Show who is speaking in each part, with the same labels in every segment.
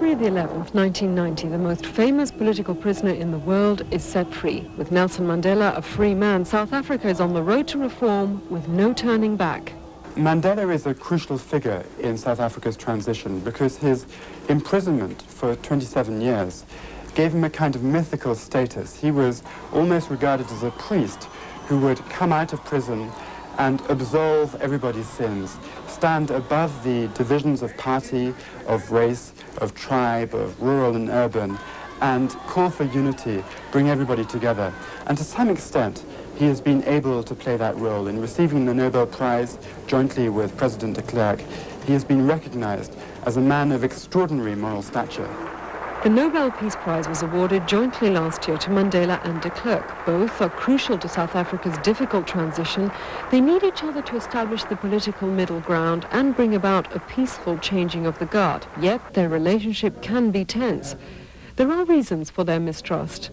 Speaker 1: February the 11th, 1990, the most famous political prisoner in the world is set free. With Nelson Mandela a free man, South Africa is on the road to reform with no turning back.
Speaker 2: Mandela is a crucial figure in South Africa's transition because his imprisonment for 27 years gave him a kind of mythical status. He was almost regarded as a priest who would come out of prison and absolve everybody's sins, stand above the divisions of party, of race, of tribe, of rural and urban, and call for unity, bring everybody together. And to some extent, he has been able to play that role. In receiving the Nobel Prize jointly with President de Klerk, he has been recognized as a man of extraordinary moral stature.
Speaker 1: The Nobel Peace Prize was awarded jointly last year to Mandela and de Klerk. Both are crucial to South Africa's difficult transition. They need each other to establish the political middle ground and bring about a peaceful changing of the guard. Yet their relationship can be tense. There are reasons for their mistrust.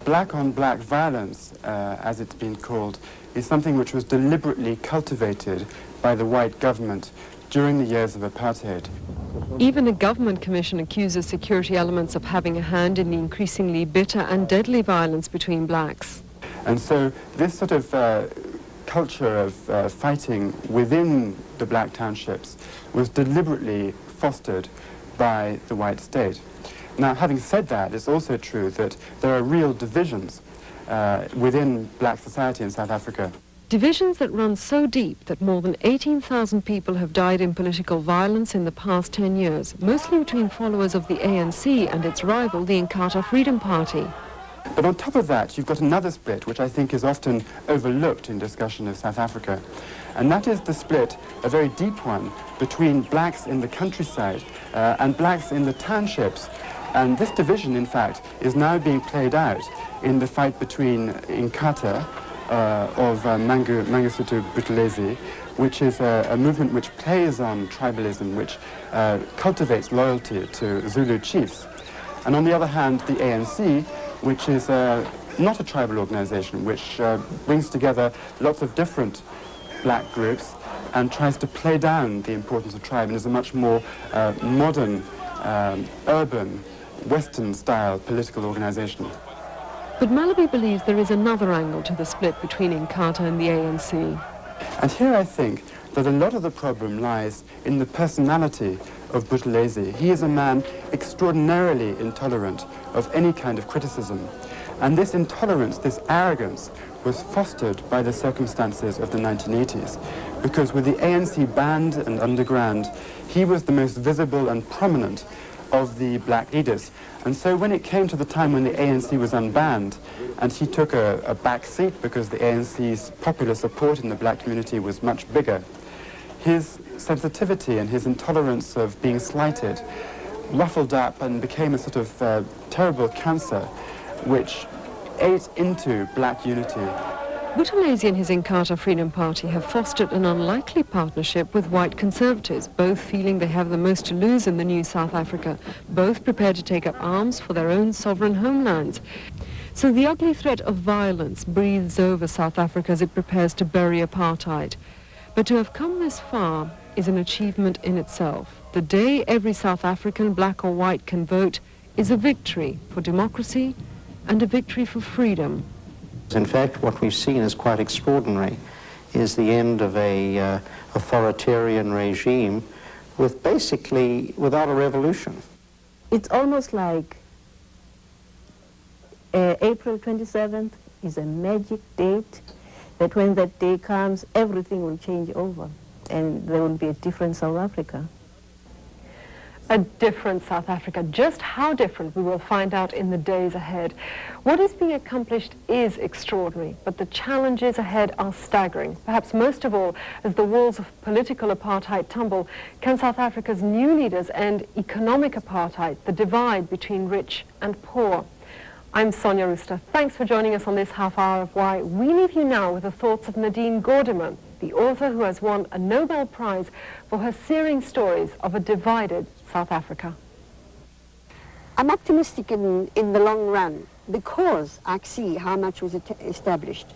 Speaker 2: Black-on-black violence, as it's been called, is something which was deliberately cultivated by the white government during the years of apartheid.
Speaker 1: Even a government commission accuses security elements of having a hand in the increasingly bitter and deadly violence between blacks.
Speaker 2: And so this sort of culture of fighting within the black townships was deliberately fostered by the white state. Now, having said that, it's also true that there are real divisions within black society in South Africa.
Speaker 1: Divisions that run so deep that more than 18,000 people have died in political violence in the past 10 years, mostly between followers of the ANC and its rival, the Inkatha Freedom Party.
Speaker 2: But on top of that, you've got another split, which I think is often overlooked in discussion of South Africa. And that is the split, a very deep one, between blacks in the countryside and blacks in the townships. And this division, in fact, is now being played out in the fight between Inkatha of Mangosuthu Buthelezi, which is a movement which plays on tribalism, which cultivates loyalty to Zulu chiefs. And on the other hand, the ANC, which is not a tribal organization, which brings together lots of different black groups and tries to play down the importance of tribe and is a much more modern, urban, Western-style political organization.
Speaker 1: But Mallaby believes there is another angle to the split between Inkatha and the ANC.
Speaker 2: And here I think that a lot of the problem lies in the personality of Buthelezi. He is a man extraordinarily intolerant of any kind of criticism. And this intolerance, this arrogance, was fostered by the circumstances of the 1980s. Because with the ANC banned and underground, he was the most visible and prominent of the black leaders. And so when it came to the time when the ANC was unbanned, and he took a back seat because the ANC's popular support in the black community was much bigger, his sensitivity and his intolerance of being slighted ruffled up and became a sort of terrible cancer which ate into black unity.
Speaker 1: Buthelezi and his Inkatha Freedom Party have fostered an unlikely partnership with white conservatives, both feeling they have the most to lose in the new South Africa, both prepared to take up arms for their own sovereign homelands. So the ugly threat of violence breathes over South Africa as it prepares to bury apartheid. But to have come this far is an achievement in itself. The day every South African, black or white, can vote is a victory for democracy and a victory for freedom.
Speaker 3: In fact, what we've seen is quite extraordinary, is the end of a authoritarian regime with basically without a revolution.
Speaker 4: It's almost like April 27th is a magic date, that when that day comes, everything will change over and there will be a different South Africa.
Speaker 1: A different South Africa. Just how different we will find out in the days ahead. What is being accomplished is extraordinary, but the challenges ahead are staggering. Perhaps most of all, as the walls of political apartheid tumble, can South Africa's new leaders end economic apartheid, the divide between rich and poor? I'm Sonia Ruseler. Thanks for joining us on this half hour of Why. We leave you now with the thoughts of Nadine Gordimer, the author who has won a Nobel Prize for her searing stories of a divided South Africa.
Speaker 5: I'm optimistic in the long run because I see how much was established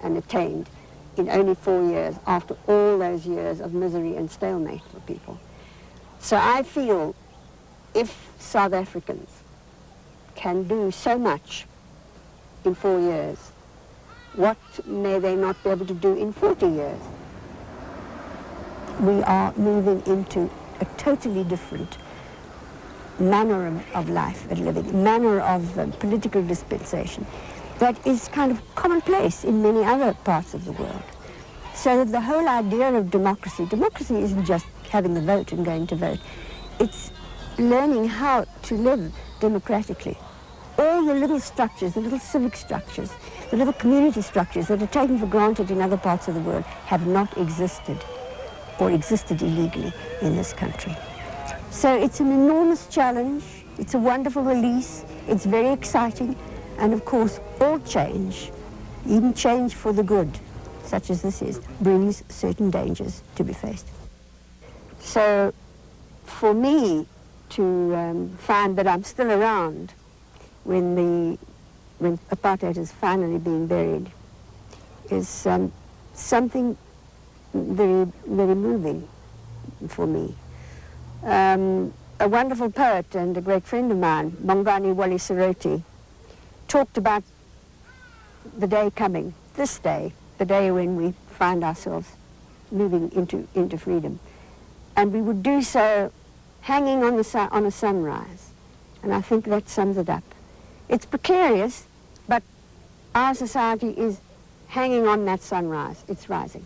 Speaker 5: and attained in only 4 years after all those years of misery and stalemate for people. So I feel if South Africans can do so much in 4 years, what may they not be able to do in 40 years? We are moving into a totally different manner of life and living, manner of political dispensation that is kind of commonplace in many other parts of the world. So that the whole idea of democracy isn't just having the vote and going to vote. It's learning how to live democratically. All the little structures, the little civic structures, the little community structures that are taken for granted in other parts of the world have not existed or existed illegally in this country. So it's an enormous challenge, it's a wonderful release, it's very exciting, and of course all change, even change for the good, such as this is, brings certain dangers to be faced. So for me to find that I'm still around when apartheid is finally being buried is something very, very moving for me. A wonderful poet and a great friend of mine, Bongani Wally Soroti, talked about the day coming, this day, the day when we find ourselves moving into freedom. And we would do so hanging on a sunrise. And I think that sums it up. It's precarious, but our society is hanging on that sunrise. It's rising.